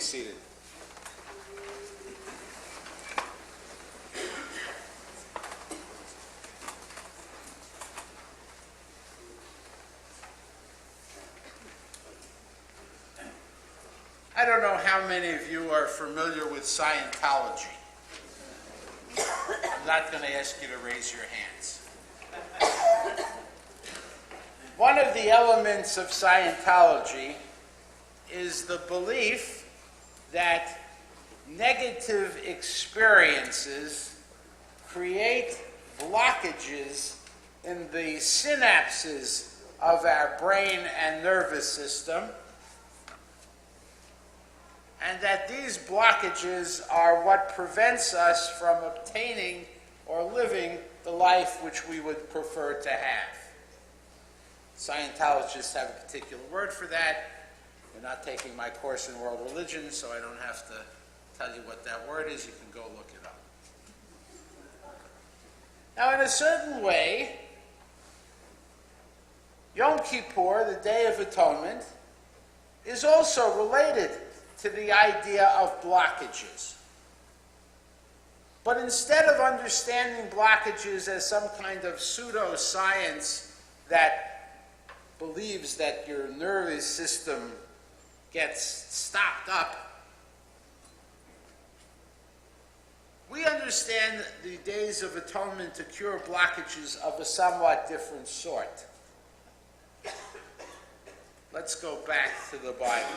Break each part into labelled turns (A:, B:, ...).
A: be seated. I don't know how many of you are familiar with Scientology. I'm not going to ask you to raise your hands. One of the elements of Scientology is the belief that negative experiences create blockages in the synapses of our brain and nervous system, and that these blockages are what prevents us from obtaining or living the life which we would prefer to have. Scientologists have a particular word for that. You're not taking my course in world religion, so I don't have to tell you what that word is. You can go look it up. Now, in a certain way, Yom Kippur, the Day of Atonement, is also related to the idea of blockages. But instead of understanding blockages as some kind of pseudoscience that believes that your nervous system gets stopped up, we understand the Days of Atonement to cure blockages of a somewhat different sort. Let's go back to the Bible.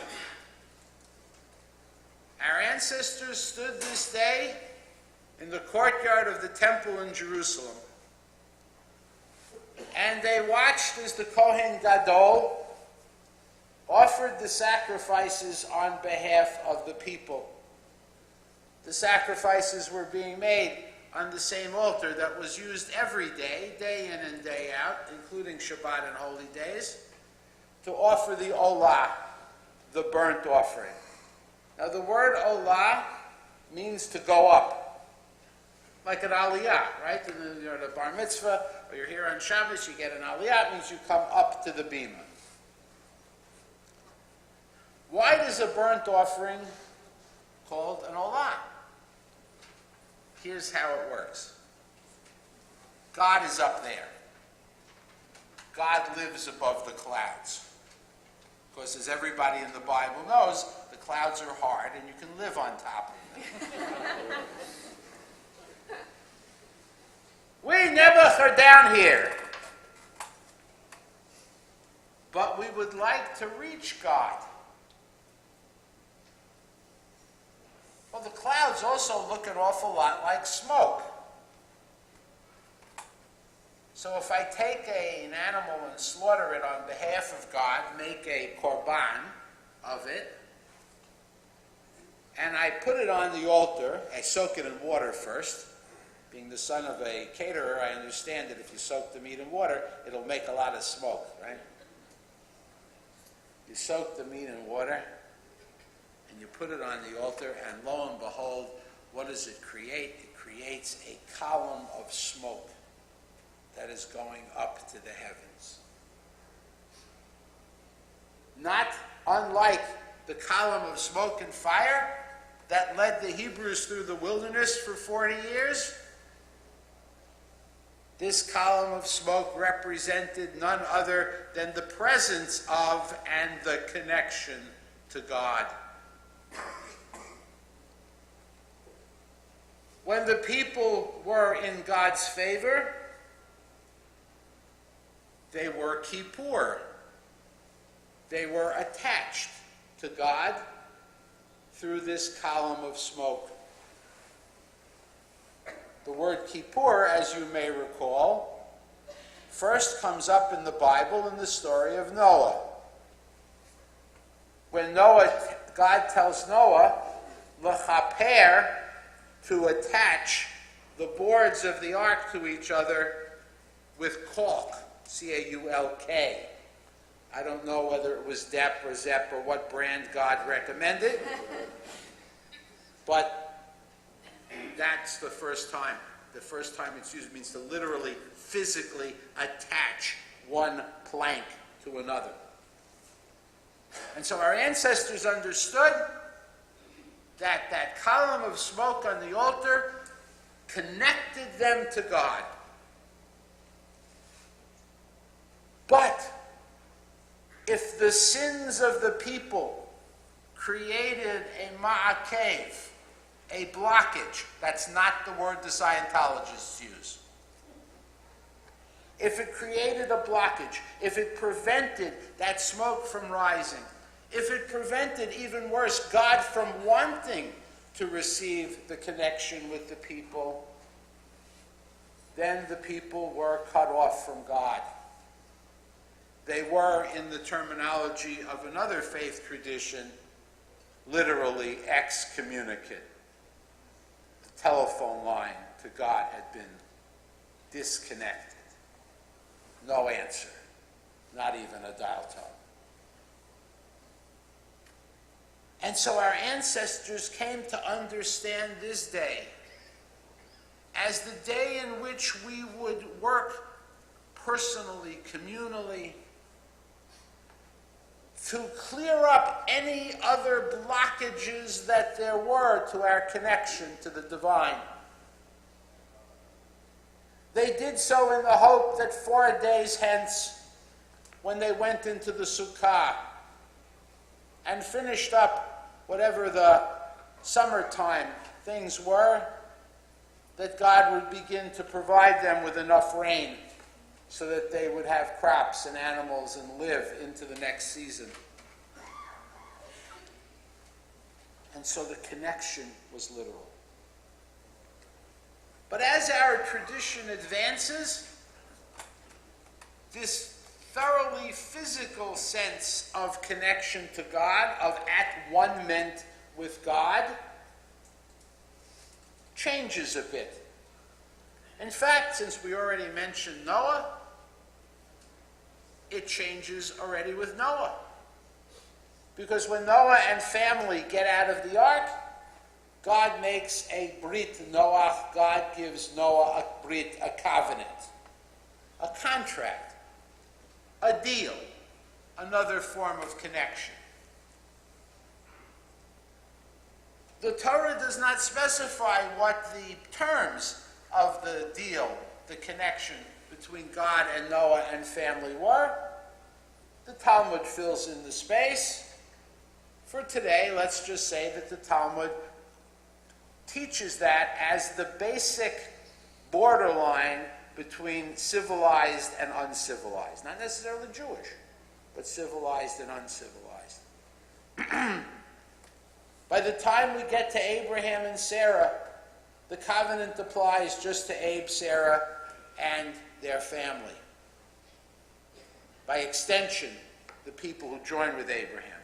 A: Our ancestors stood this day in the courtyard of the temple in Jerusalem, and they watched as the Kohen Gadol offered the sacrifices on behalf of the people. The sacrifices were being made on the same altar that was used every day, day in and day out, including Shabbat and holy days, to offer the olah, the burnt offering. Now, the word olah means to go up, like an aliyah, right? You're at a bar mitzvah, or you're here on Shabbos, you get an aliyah, it means you come up to the bima. Why is a burnt offering called an olah? Here's how it works. God is up there. God lives above the clouds. Because as everybody in the Bible knows, the clouds are hard and you can live on top of them. We never are down here. But we would like to reach God. Well, the clouds also look an awful lot like smoke. So if I take an animal and slaughter it on behalf of God, make a korban of it, and I put it on the altar, I soak it in water first. Being the son of a caterer, I understand that if you soak the meat in water, it'll make a lot of smoke, right? You soak the meat in water, and you put it on the altar, and lo and behold, what does it create? It creates a column of smoke that is going up to the heavens. Not unlike the column of smoke and fire that led the Hebrews through the wilderness for 40 years. This column of smoke represented none other than the presence of and the connection to God. When the people were in God's favor, they were Kippur. They were attached to God through this column of smoke. The word Kippur, as you may recall, first comes up in the Bible in the story of Noah. When God tells Noah, l'chaper, to attach the boards of the ark to each other with caulk, C-A-U-L-K. I don't know whether it was DEP or ZEP or what brand God recommended, but that's the first time. The first time it's used means to literally, physically attach one plank to another. And so our ancestors understood that column of smoke on the altar connected them to God. But if the sins of the people created a ma'akev, a blockage, that's not the word the Scientologists use. If it created a blockage, if it prevented that smoke from rising, if it prevented, even worse, God from wanting to receive the connection with the people, then the people were cut off from God. They were, in the terminology of another faith tradition, literally excommunicate. The telephone line to God had been disconnected. No answer, not even a dial tone. And so our ancestors came to understand this day as the day in which we would work personally, communally, to clear up any other blockages that there were to our connection to the divine. They did so in the hope that 4 days hence, when they went into the Sukkah and finished up whatever the summertime things were, that God would begin to provide them with enough rain so that they would have crops and animals and live into the next season. And so the connection was literal. But as our tradition advances, this thoroughly physical sense of connection to God, of at one-ment with God, changes a bit. In fact, since we already mentioned Noah, it changes already with Noah. Because when Noah and family get out of the ark, God makes a brit Noach. God gives Noah a brit, a covenant, a contract, a deal, another form of connection. The Torah does not specify what the terms of the deal, the connection between God and Noah and family were. The Talmud fills in the space. For today, let's just say that the Talmud teaches that as the basic borderline between civilized and uncivilized. Not necessarily Jewish, but civilized and uncivilized. By the time we get to Abraham and Sarah, the covenant applies just to Abe, Sarah, and their family. By extension, the people who join with Abraham.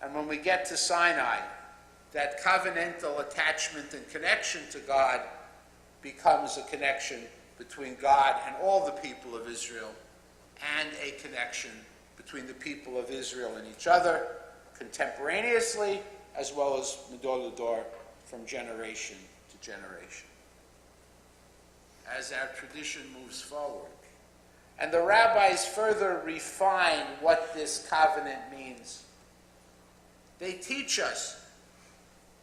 A: And when we get to Sinai, that covenantal attachment and connection to God becomes a connection between God and all the people of Israel, and a connection between the people of Israel and each other, contemporaneously, as well as Midor Lador, from generation to generation. As our tradition moves forward. And the rabbis further refine what this covenant means. They teach us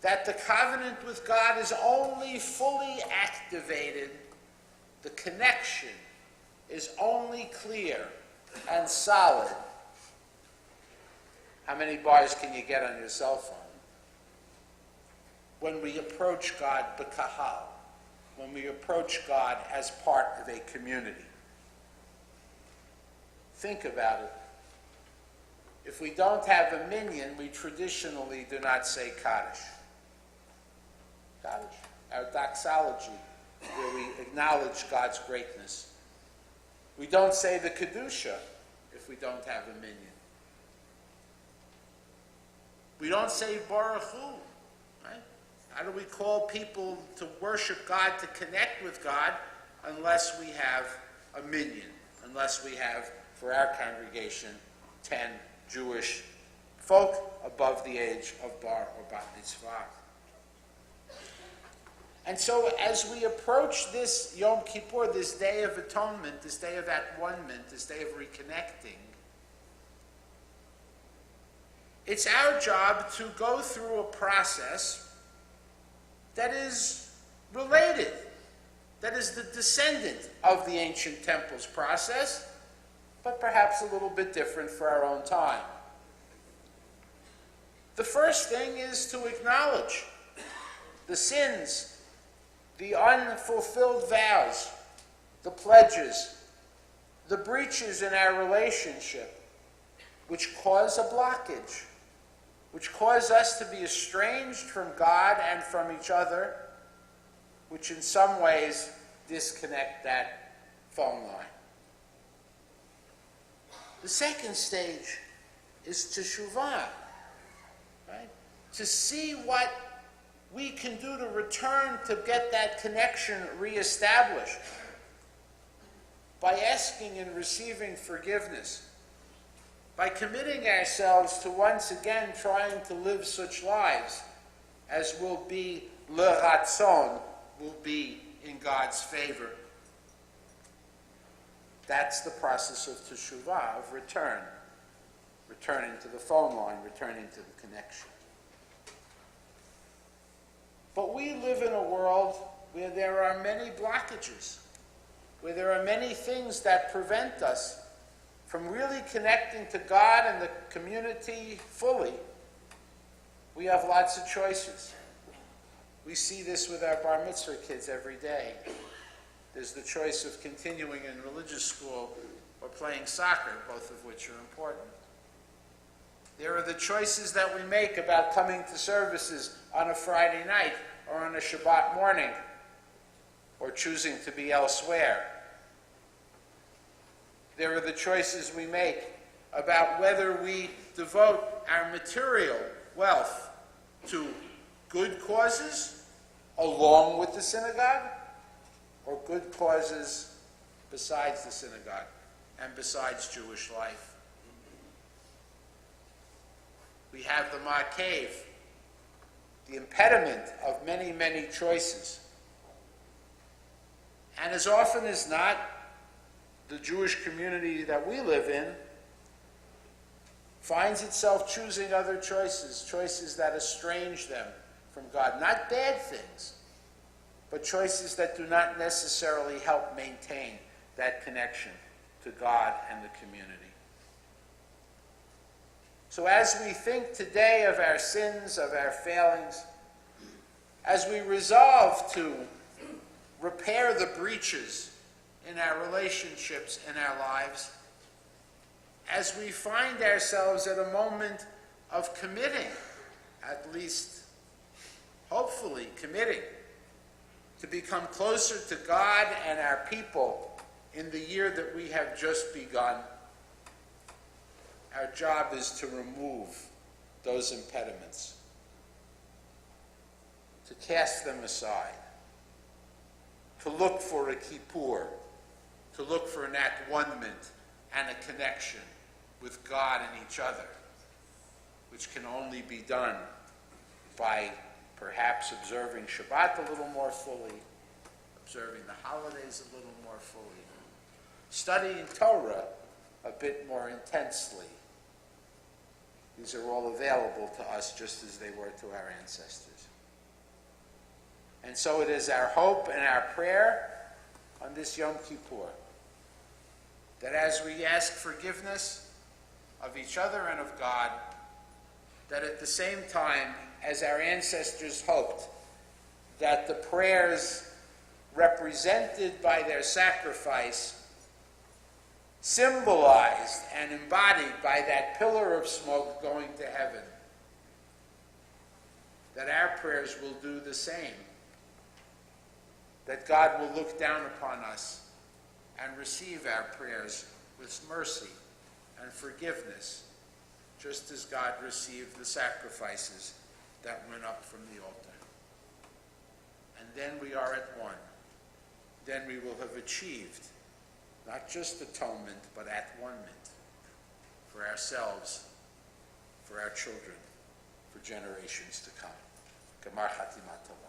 A: that the covenant with God is only fully activated, the connection is only clear and solid. How many bars can you get on your cell phone? When we approach God b'kahal, when we approach God as part of a community. Think about it. If we don't have a minyan, we traditionally do not say Kaddish. Kaddish, our doxology, where we acknowledge God's greatness. We don't say the Kedusha if we don't have a minyan. We don't say Baruch Hu, right? How do we call people to worship God, to connect with God, unless we have a minyan, unless we have, for our congregation, 10 Jewish folk above the age of bar or bat mitzvah. And so as we approach this Yom Kippur, this day of atonement, this day of at-one-ment, this day of reconnecting, It's our job to go through a process that is related, that is the descendant of the ancient temple's process, but perhaps a little bit different for our own time. The first thing is to acknowledge the sins, the unfulfilled vows, the pledges, the breaches in our relationship, which cause a blockage, which cause us to be estranged from God and from each other, which in some ways disconnect that phone line. The second stage is teshuvah, right? To see what we can do to return to get that connection reestablished by asking and receiving forgiveness, by committing ourselves to once again trying to live such lives as will be l'ratzon, will be in God's favor. That's the process of teshuvah, of returning to the phone line, returning to the connection. But we live in a world where there are many blockages, where there are many things that prevent us from really connecting to God and the community fully. We have lots of choices. We see this with our bar mitzvah kids every day. There's the choice of continuing in religious school or playing soccer, both of which are important. There are the choices that we make about coming to services on a Friday night or on a Shabbat morning, or choosing to be elsewhere. There are the choices we make about whether we devote our material wealth to good causes along with the synagogue, or good causes besides the synagogue and besides Jewish life. We have the ma'akev, the impediment of many, many choices. And as often as not, the Jewish community that we live in finds itself choosing other choices, choices that estrange them from God. Not bad things, but choices that do not necessarily help maintain that connection to God and the community. So as we think today of our sins, of our failings, as we resolve to repair the breaches in our relationships in our lives, as we find ourselves at a moment of committing, at least hopefully committing, to become closer to God and our people in the year that we have just begun, our job is to remove those impediments, to cast them aside, to look for a kippur, to look for an at-one-ment and a connection with God and each other, which can only be done by perhaps observing Shabbat a little more fully, observing the holidays a little more fully, studying Torah a bit more intensely. These are all available to us just as they were to our ancestors. And so it is our hope and our prayer on this Yom Kippur that as we ask forgiveness of each other and of God, that at the same time as our ancestors hoped that the prayers represented by their sacrifice, symbolized and embodied by that pillar of smoke going to heaven, that our prayers will do the same, that God will look down upon us and receive our prayers with mercy and forgiveness, just as God received the sacrifices that went up from the altar. And then we are at one. Then we will have achieved not just atonement, but at-one-ment for ourselves, for our children, for generations to come. Gemar Chatima Tova.